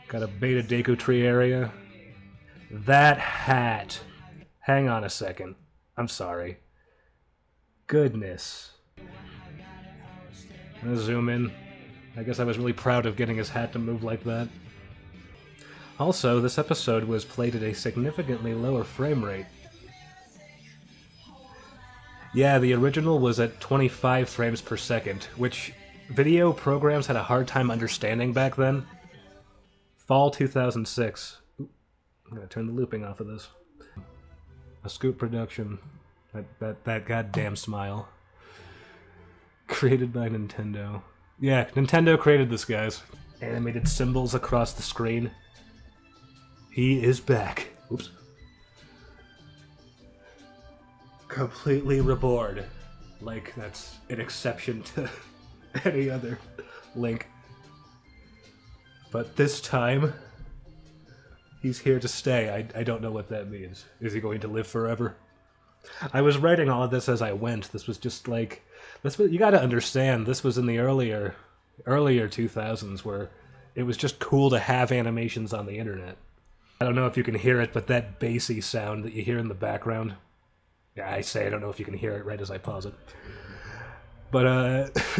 Got a Beta Deku Tree area. That hat. Hang on a second. I'm sorry. Goodness. I'm gonna zoom in. I guess I was really proud of getting his hat to move like that. Also, this episode was played at a significantly lower frame rate. Yeah, the original was at 25 frames per second, which video programs had a hard time understanding back then. Fall 2006. Ooh, I'm gonna turn the looping off of this. A Scoop production. That goddamn smile. Created by Nintendo. Yeah, Nintendo created this, guys. Animated symbols across the screen. He is back. Oops. Completely reborn. Like that's an exception to any other Link. But this time, he's here to stay. I don't know what that means. Is he going to live forever? I was writing all of this as I went. This was just like... you gotta understand, this was in the earlier 2000s where it was just cool to have animations on the internet. I don't know if you can hear it, but that bassy sound that you hear in the background... Yeah, I say I don't know if you can hear it right as I pause it. But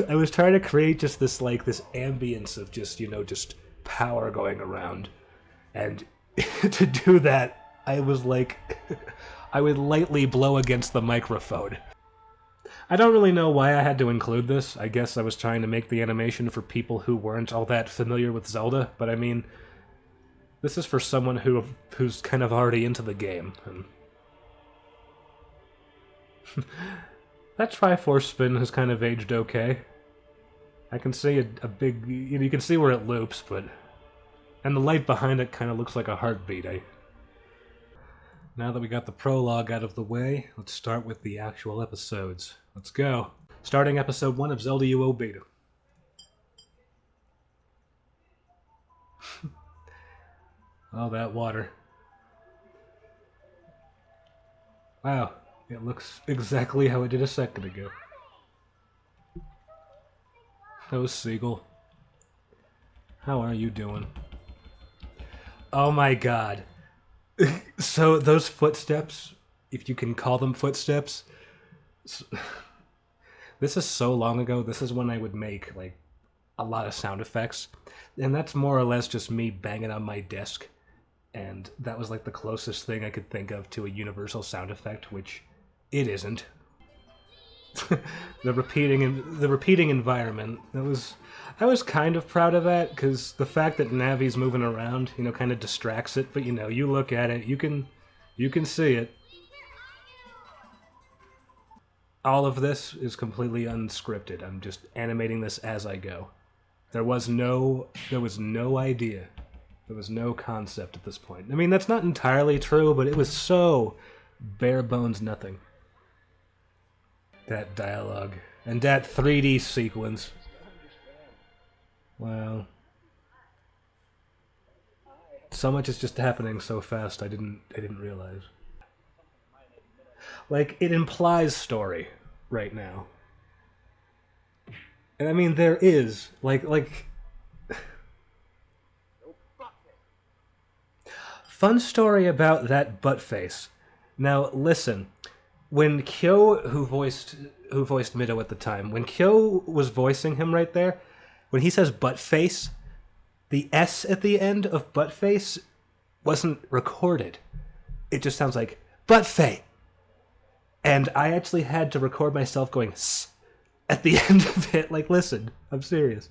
I was trying to create just this this ambience of just, just power going around. And to do that, I was like... I would lightly blow against the microphone. I don't really know why I had to include this. I guess I was trying to make the animation for people who weren't all that familiar with Zelda, but I mean, this is for someone who's kind of already into the game. And that Triforce spin has kind of aged okay. I can see a big... you can see where it loops, but... And the light behind it kind of looks like a heartbeat. Now that we got the prologue out of the way, let's start with the actual episodes. Let's go. Starting episode 1 of Zelda UO Beta. Oh, that water. Wow, it looks exactly how it did a second ago. Hello, Seagull. How are you doing? Oh my god. So those footsteps, if you can call them footsteps, this is so long ago. This is when I would make a lot of sound effects, and that's more or less just me banging on my desk, and that was the closest thing I could think of to a universal sound effect, which it isn't. the repeating environment. I was kind of proud of that, because the fact that Navi's moving around, kind of distracts it, but you look at it, you can see it. All of this is completely unscripted. I'm just animating this as I go. There was no idea. There was no concept at this point. I mean, that's not entirely true, but it was so bare bones nothing. That dialogue. And that 3D sequence. Wow. So much is just happening so fast I didn't realize. It implies story right now. And I mean there is fun story about that butt face. Now listen, when Kyo, who voiced Mido at the time, when Kyo was voicing him right there, when he says butt face, the S at the end of butt face wasn't recorded. It just sounds like butt face. And I actually had to record myself going S at the end of it. Listen, I'm serious.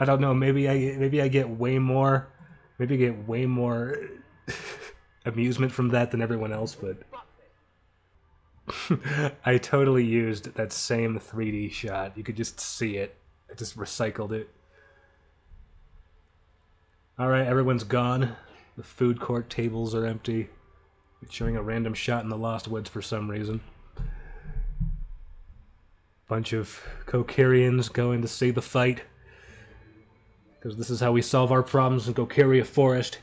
I don't know, maybe I get way more amusement from that than everyone else, but I totally used that same 3D shot. You could just see it. I just recycled it. Alright, everyone's gone. The food court tables are empty. It's showing a random shot in the Lost Woods for some reason. Bunch of Kokirians going to see the fight. Because this is how we solve our problems in Kokiria Forest.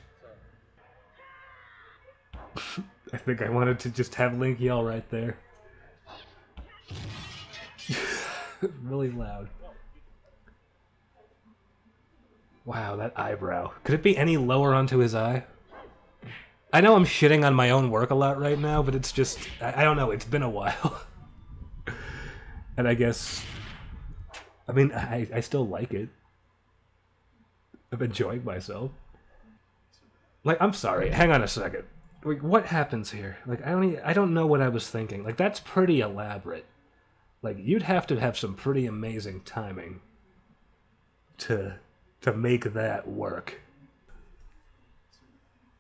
I think I wanted to just have Link yell right there. Really loud. Wow, that eyebrow. Could it be any lower onto his eye? I know I'm shitting on my own work a lot right now, but it's just... I don't know, it's been a while. And I guess... I mean, I still like it. I'm enjoying myself. Like, I'm sorry, hang on a second. Like, what happens here? Like, I don't know what I was thinking. Like, that's pretty elaborate. Like, you'd have to have some pretty amazing timing to make that work.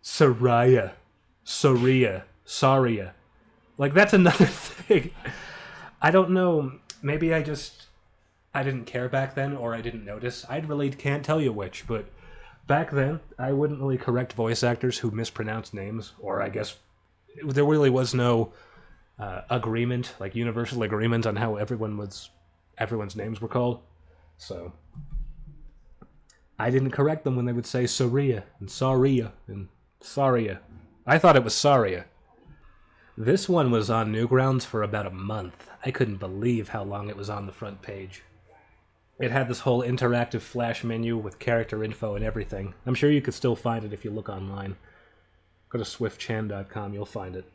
Saria. Saria. Like, that's another thing. I don't know. Maybe I didn't care back then, or I didn't notice. I really can't tell you which, but back then, I wouldn't really correct voice actors who mispronounced names, or I guess there really was no agreement, like universal agreement on how everyone's names were called. So I didn't correct them when they would say Saria and Saria and Saria. I thought it was Saria. This one was on Newgrounds for about a month. I couldn't believe how long it was on the front page. It had this whole interactive flash menu with character info and everything. I'm sure you could still find it if you look online. Go to swiftchan.com, you'll find it.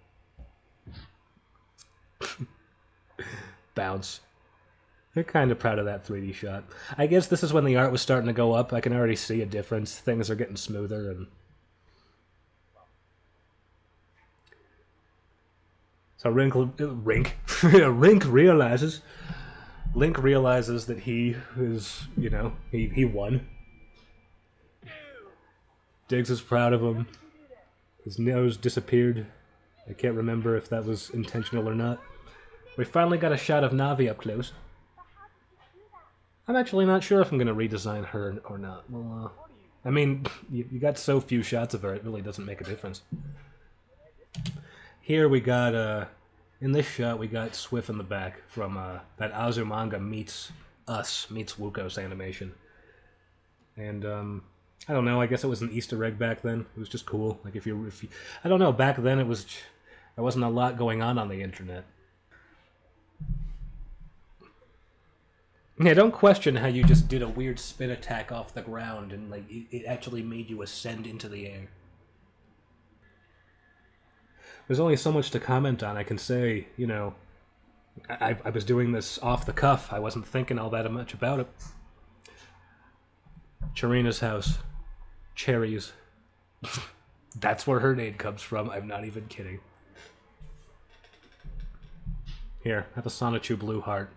Bounce. They're kind of proud of that 3D shot. I guess this is when the art was starting to go up. I can already see a difference. Things are getting smoother and... So Link realizes that he is, you know, he won. Diggs is proud of him. His nose disappeared. I can't remember if that was intentional or not. We finally got a shot of Navi up close. I'm actually not sure if I'm going to redesign her or not. Well, I mean, you got so few shots of her, it really doesn't make a difference. Here we got, in this shot, we got Swift in the back from that Azumanga meets Wuko's animation. And, I don't know, I guess it was an Easter egg back then. It was just cool. Like, if you I don't know, back then there wasn't a lot going on the internet. Yeah, don't question how you just did a weird spin attack off the ground and, like, it actually made you ascend into the air. There's only so much to comment on. I can say, you know, I was doing this off the cuff. I wasn't thinking all that much about it. Charina's house. Cherries. That's where her name comes from. I'm not even kidding. Here, have a Sonichu Blue Heart.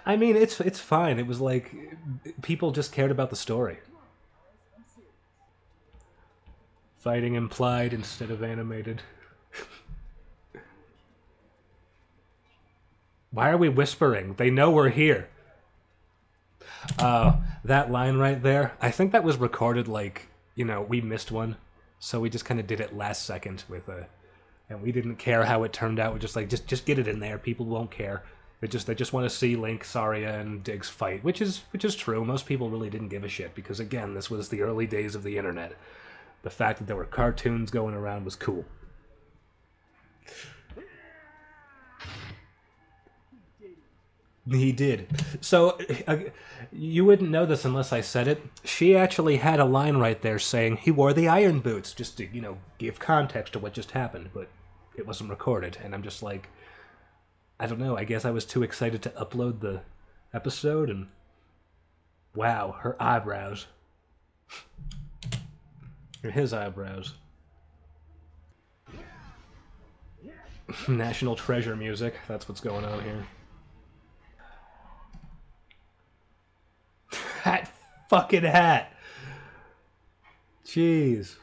I mean, it's fine. It was like, people just cared about the story. Fighting implied instead of animated. Why are we whispering? They know we're here. That line right there, I think that was recorded like, you know, we missed one. So we just kind of did it last second with and we didn't care how it turned out. We're just like, just get it in there. People won't care. They just want to see Link, Saria, and Diggs fight, which is true. Most people really didn't give a shit because, again, this was the early days of the internet. The fact that there were cartoons going around was cool. He did. So, you wouldn't know this unless I said it. She actually had a line right there saying he wore the iron boots, just to, you know, give context to what just happened, but it wasn't recorded, and I'm just like... I don't know, I guess I was too excited to upload the episode, and... Wow, her eyebrows. Or his eyebrows. National Treasure music, that's what's going on here. That fucking hat! Jeez.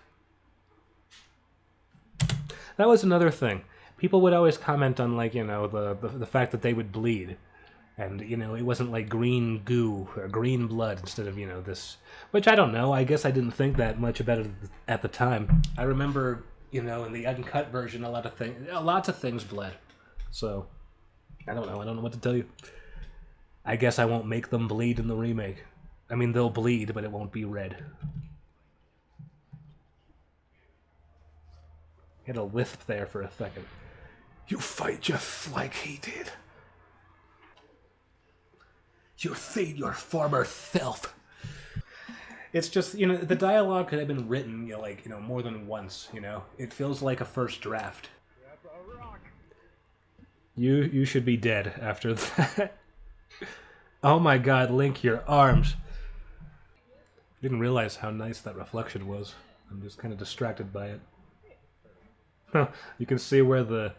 That was another thing. People would always comment on, like, you know, the fact that they would bleed. And, you know, it wasn't like green goo or green blood instead of, you know, this... Which, I don't know. I guess I didn't think that much about it at the time. I remember, you know, in the uncut version, lots of things bled. So, I don't know what to tell you. I guess I won't make them bleed in the remake. I mean, they'll bleed, but it won't be red. Had a lisp there for a second. You fight just like he did. You feed your former self. It's just, you know, the dialogue could have been written, you know, like, you know, more than once, you know? It feels like a first draft. You should be dead after that. Oh my god, Link, your arms. I didn't realize how nice that reflection was. I'm just kind of distracted by it. You can see where the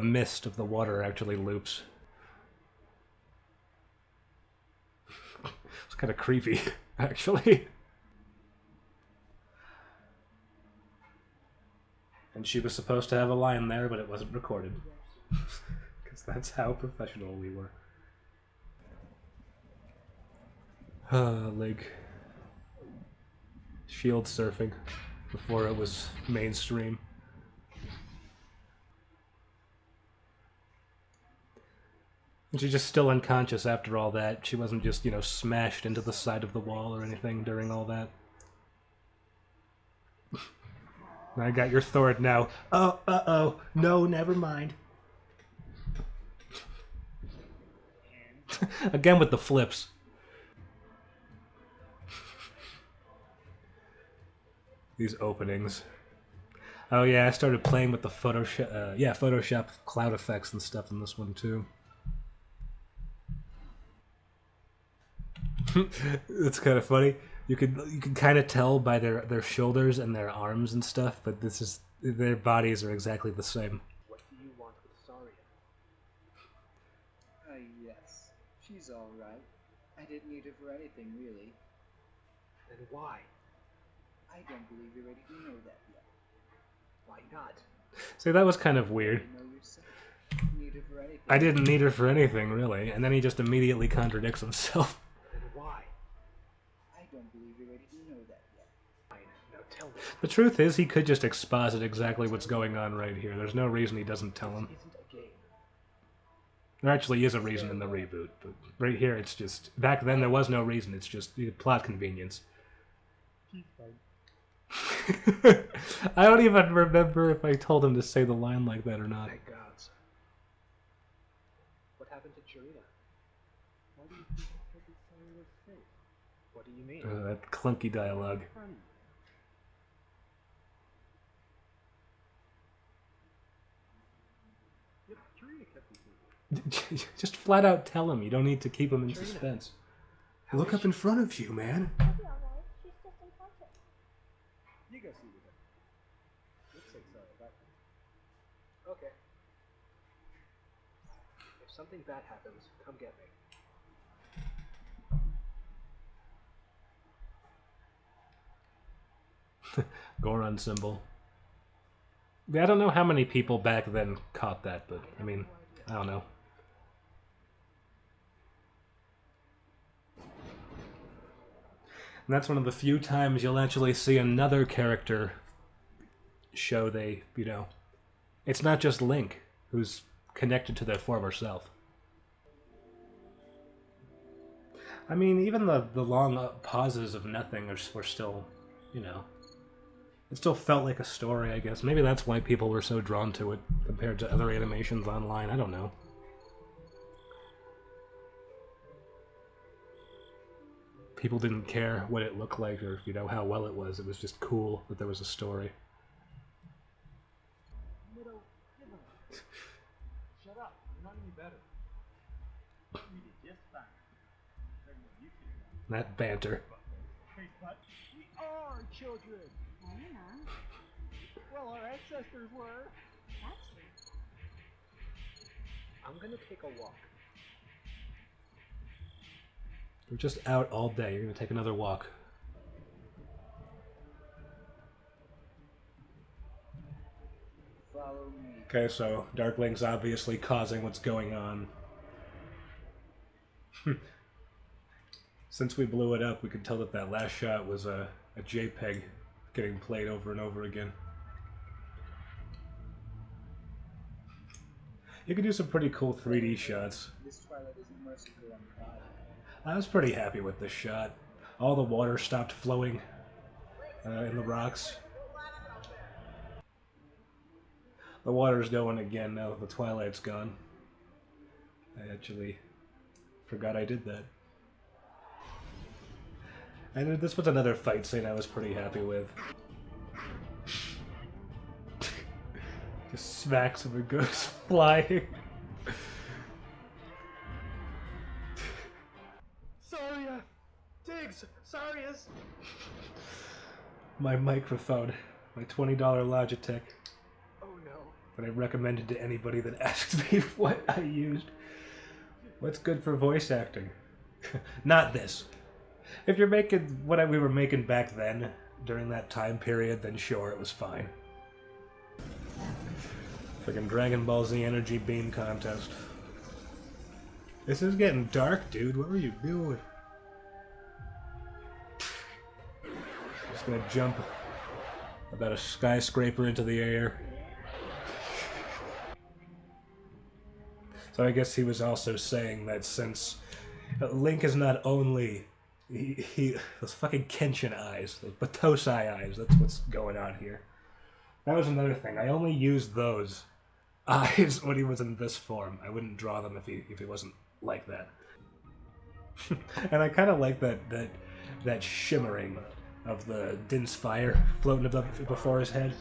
mist of the water actually loops. It's kind of creepy, actually. And she was supposed to have a line there, but it wasn't recorded. Because that's how professional we were. Like shield surfing before it was mainstream. And she's just still unconscious after all that. She wasn't just, you know, smashed into the side of the wall or anything during all that. I got your sword now. Oh, uh-oh. No, never mind. Again with the flips. These openings. Oh yeah, I started playing with the Photoshop cloud effects and stuff in this one too. It's kind of funny. You can kind of tell by their shoulders and their arms and stuff, but their bodies are exactly the same. What do you want with Saria? Yes. She's alright. I didn't need her for anything, really. Then why? I don't believe you're ready to know that yet. Why not? See, that was kind of weird. You know yourself. Need her for anything. I didn't need her for anything, really, and then he just immediately contradicts himself. Then why? I don't believe you're ready to know that yet. Fine. Now tell me. The truth is, he could just exposit exactly what's going on right here. There's no reason he doesn't tell him. This isn't a game. There actually is a reason in the reboot, but right here it's just... Back then there was no reason, it's just plot convenience. I don't even remember if I told him to say the line like that or not. My gods. What happened to Chirina? Why do you think Saria was safe? What do you mean? That clunky dialogue. Yep, Chirina kept me safe. Just flat out tell him. You don't need to keep him in suspense. Look up in front of you, man. She'll be alright. She's just unconscious. You go see with him. Let's say sorry about that. Okay. If something bad happens, come get me. Goron symbol. I don't know how many people back then caught that, but I mean, I don't know. And that's one of the few times you'll actually see another character show you know, it's not just Link who's connected to their former self. I mean, even the long pauses of nothing were still, you know, it still felt like a story, I guess. Maybe that's why people were so drawn to it compared to other animations online. I don't know. People didn't care what it looked like or, you know, how well it was. It was just cool that there was a story. Shut up. You're not any better. You did just fine. That banter. But we are children. No, you're not. Well, our ancestors were. That's true. I'm gonna take a walk. We're just out all day. You're gonna take another walk. Follow me. Okay, so Darkling's obviously causing what's going on. Since we blew it up, we could tell that that last shot was a JPEG getting played over and over again. You could do some pretty cool 3D shots. This twilight isn't merciful on the body. I was pretty happy with this shot. All the water stopped flowing in the rocks. The water's going again now that the twilight's gone. I actually forgot I did that. And this was another fight scene I was pretty happy with. Just smacks him and goes flying. Saria! Diggs! Sarius! My microphone, my $20 Logitech, Oh no. that I recommended to anybody that asked me what I used. What's good for voice acting? Not this. If you're making what we were making back then, during that time period, then sure, it was fine. Freaking Dragon Ball Z Energy Beam Contest. This is getting dark, dude. What were you doing? Just gonna jump about a skyscraper into the air. So I guess he was also saying that since Link is not only those fucking Kenshin eyes, those Batosai eyes, that's what's going on here. That was another thing. I only used those eyes when he was in this form. I wouldn't draw them if he wasn't like that. And I kind of like that shimmering of the Din's fire floating above before his head.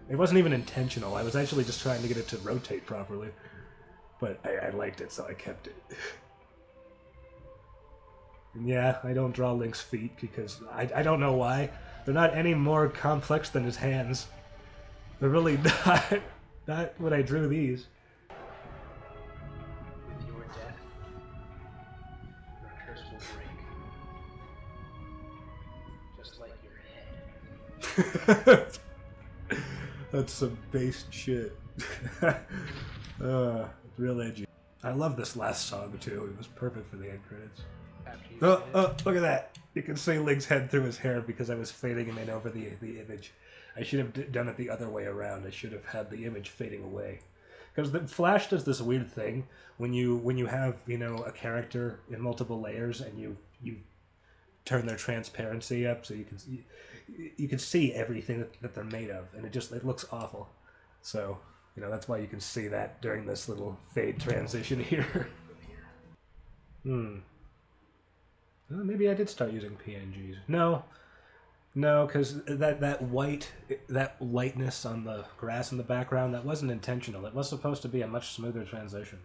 It wasn't even intentional. I was actually just trying to get it to rotate properly. But I liked it, so I kept it. And yeah, I don't draw Link's feet because I don't know why. They're not any more complex than his hands. They're really not when I drew these. With your death, your curse will break. Just like your head. That's some based shit. Real edgy. I love this last song too. It was perfect for the end credits. Oh, look at that! You can see Link's head through his hair because I was fading him in over the image. I should have done it the other way around. I should have had the image fading away. Because the Flash does this weird thing when you have, you know, a character in multiple layers and you turn their transparency up so you can see everything that they're made of, and it looks awful. So, you know, that's why you can see that during this little fade transition here. Well, maybe I did start using PNGs. No, because that lightness on the grass in the background, that wasn't intentional. It was supposed to be a much smoother transition.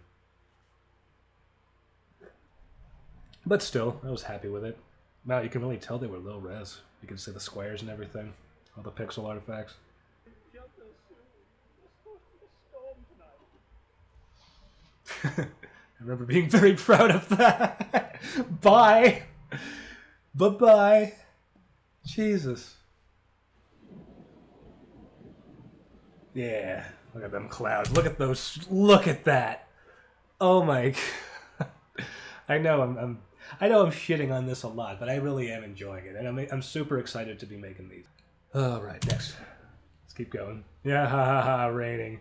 But still, I was happy with it. Wow, you can really tell they were low res. You can see the squares and everything, all the pixel artifacts. I remember being very proud of that. Bye. Bye-bye. Jesus. Yeah, look at them clouds. Look at those. Look at that. Oh my God. I know I'm shitting on this a lot, but I really am enjoying it, and I'm super excited to be making these. All right, next. Let's keep going. Yeah, ha ha ha, raining.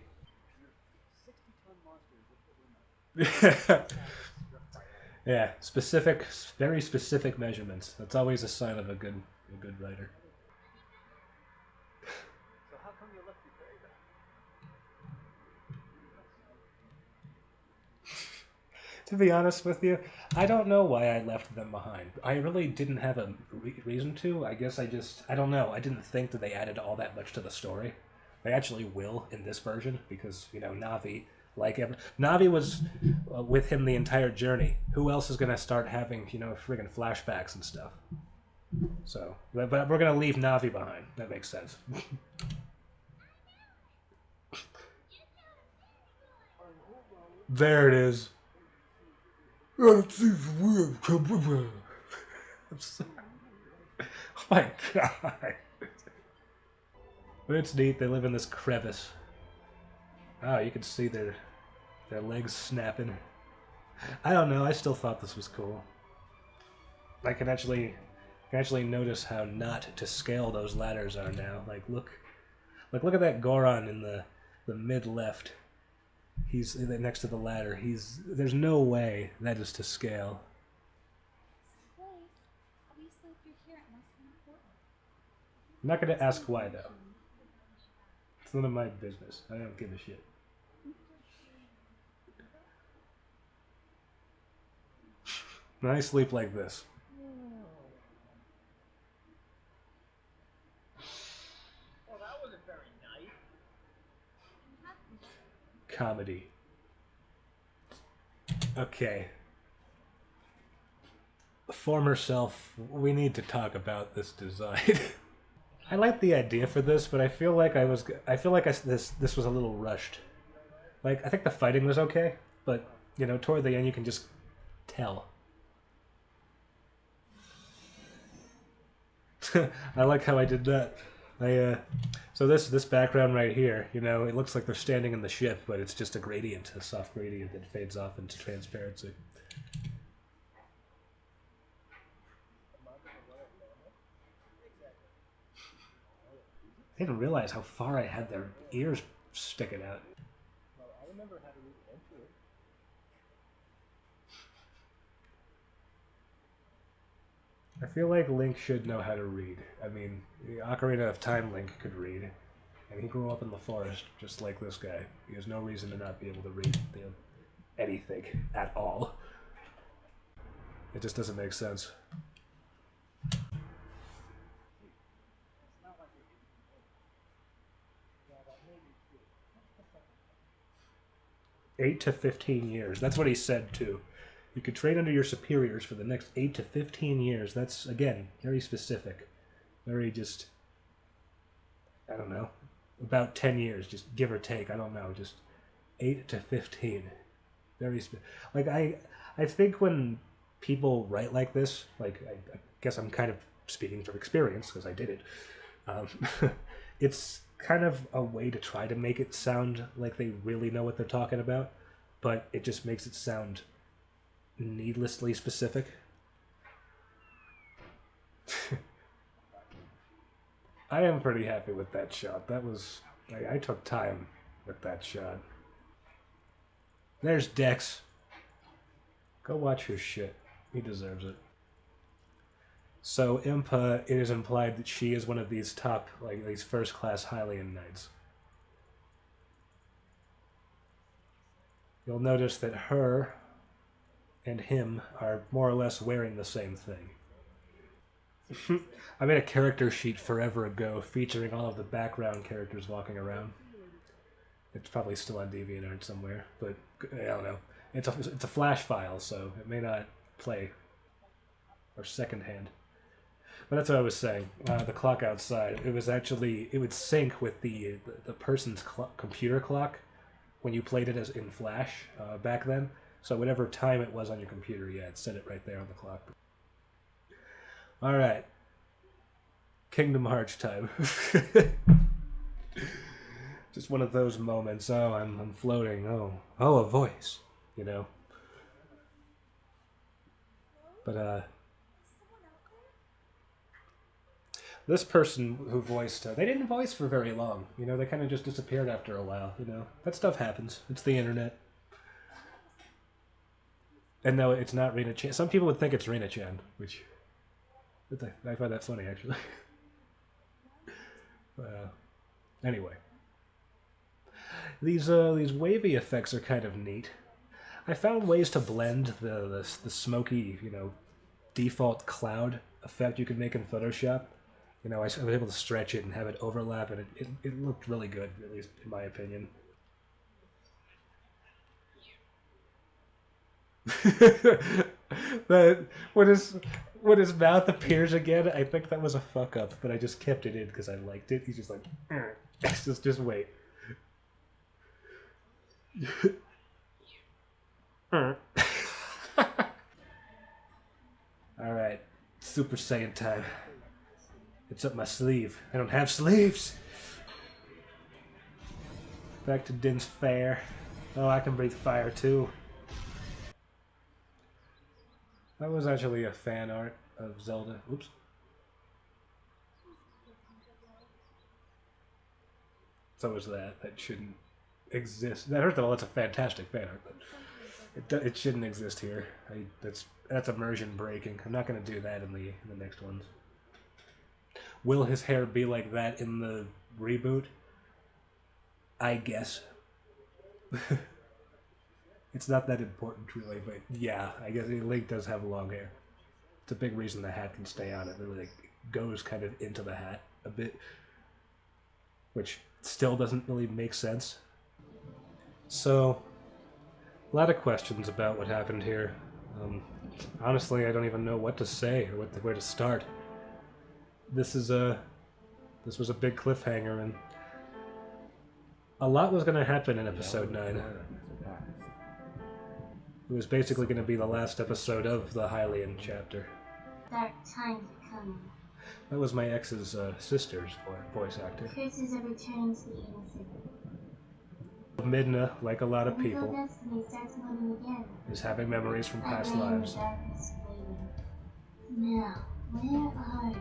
60-ton monsters. Yeah, very specific measurements. That's always a sign of a good writer. So how come you left your fairy back? To be honest with you, I don't know why I left them behind. I really didn't have a reason to. I guess I don't know. I didn't think that they added all that much to the story. They actually will in this version because, you know, Navi was with him the entire journey. Who else is going to start having, you know, friggin' flashbacks and stuff? So, but we're going to leave Navi behind. That makes sense. There it is. I'm sorry. Oh my God. But it's neat. They live in this crevice. Oh, you can see their legs snapping. I don't know. I still thought this was cool. I can actually notice how not to scale those ladders are now. Like look at that Goron in the mid left. He's next to the ladder. There's no way that is to scale. Wait. Obviously, if you're here, it must be important. I'm not gonna ask why though. It's none of my business. I don't give a shit. When I sleep like this. comedy. Okay. Former self, we need to talk about this design. I like the idea for this, but I feel like this was a little rushed. Like, I think the fighting was okay, but, you know, toward the end you can just tell. I like how I did that. So this background right here, you know, it looks like they're standing in the ship, but it's just a gradient, a soft gradient that fades off into transparency. I didn't realize how far I had their ears sticking out. Well, I remember how to read eventually. I feel like Link should know how to read. I mean, the Ocarina of Time Link could read, and he grew up in the forest just like this guy. He has no reason to not be able to read anything at all. It just doesn't make sense. 8 to 15 years. That's what he said, too. You could train under your superiors for the next 8 to 15 years. That's, again, very specific. Very just, I don't know, about 10 years, just give or take. I don't know, just 8 to 15. Very like, I think when people write like this, like, I guess I'm kind of speaking from experience, because I did it. It's kind of a way to try to make it sound like they really know what they're talking about, but it just makes it sound needlessly specific. I am pretty happy with that shot. That was... I took time with that shot. There's Dex. Go watch his shit. He deserves it. So, Impa, it is implied that she is one of these top, like, these first-class Hylian knights. You'll notice that her and him are more or less wearing the same thing. I made a character sheet forever ago featuring all of the background characters walking around. It's probably still on DeviantArt somewhere, but I don't know. It's a flash file, so it may not play. Or secondhand. But that's what I was saying. The clock outside, it was actually, it would sync with the person's computer clock when you played it as in Flash back then. So whatever time it was on your computer, yeah, it set it right there on the clock. All right. Kingdom Hearts time. Just one of those moments. Oh, I'm floating. Oh, a voice. You know. But this person who voiced, they didn't voice for very long. You know, they kind of just disappeared after a while. You know, that stuff happens. It's the internet. And no, it's not Rina Chan. Some people would think it's Rina Chan, which I find that funny, actually. Anyway, these wavy effects are kind of neat. I found ways to blend the smoky, you know, default cloud effect you could make in Photoshop. You know, I was able to stretch it and have it overlap, and it looked really good, at least in my opinion. But when his mouth appears again, I think that was a fuck up, but I just kept it in because I liked it. He's just like, just wait. Alright, Super Saiyan time. It's up my sleeve. I don't have sleeves! Back to Din's Fair. Oh, I can breathe fire too. That was actually a fan art of Zelda. Oops. So was that. That shouldn't exist. First of all, that's a fantastic fan art, but it shouldn't exist here. That's immersion breaking. I'm not going to do that in the next ones. Will his hair be like that in the reboot? I guess. It's not that important, really, but yeah, I guess Link does have long hair. It's a big reason the hat can stay on. It really goes kind of into the hat a bit, which still doesn't really make sense. So, a lot of questions about what happened here. Honestly, I don't even know what to say or where to start. This was a big cliffhanger, and a lot was going to happen in episode 9. It was basically going to be the last episode of the Hylian chapter. Dark times are coming. That was my ex's sister's voice actor. Curses are returning to the innocent. Midna, like a lot of Until people, destiny starts moving again. is having memories from I past lay in the lives. darkness waiting. Now, where are you?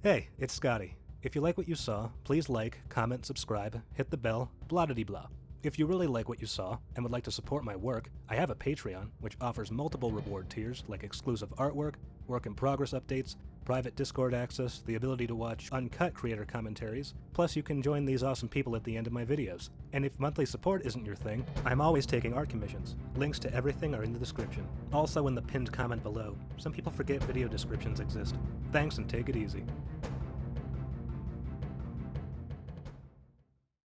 Hey, it's Scotty. If you like what you saw, please like, comment, subscribe, hit the bell, blah-de-dee-blah. If you really like what you saw and would like to support my work, I have a Patreon, which offers multiple reward tiers like exclusive artwork, work-in-progress updates, private Discord access, the ability to watch uncut creator commentaries, plus you can join these awesome people at the end of my videos. And if monthly support isn't your thing, I'm always taking art commissions. Links to everything are in the description. Also in the pinned comment below. Some people forget video descriptions exist. Thanks and take it easy.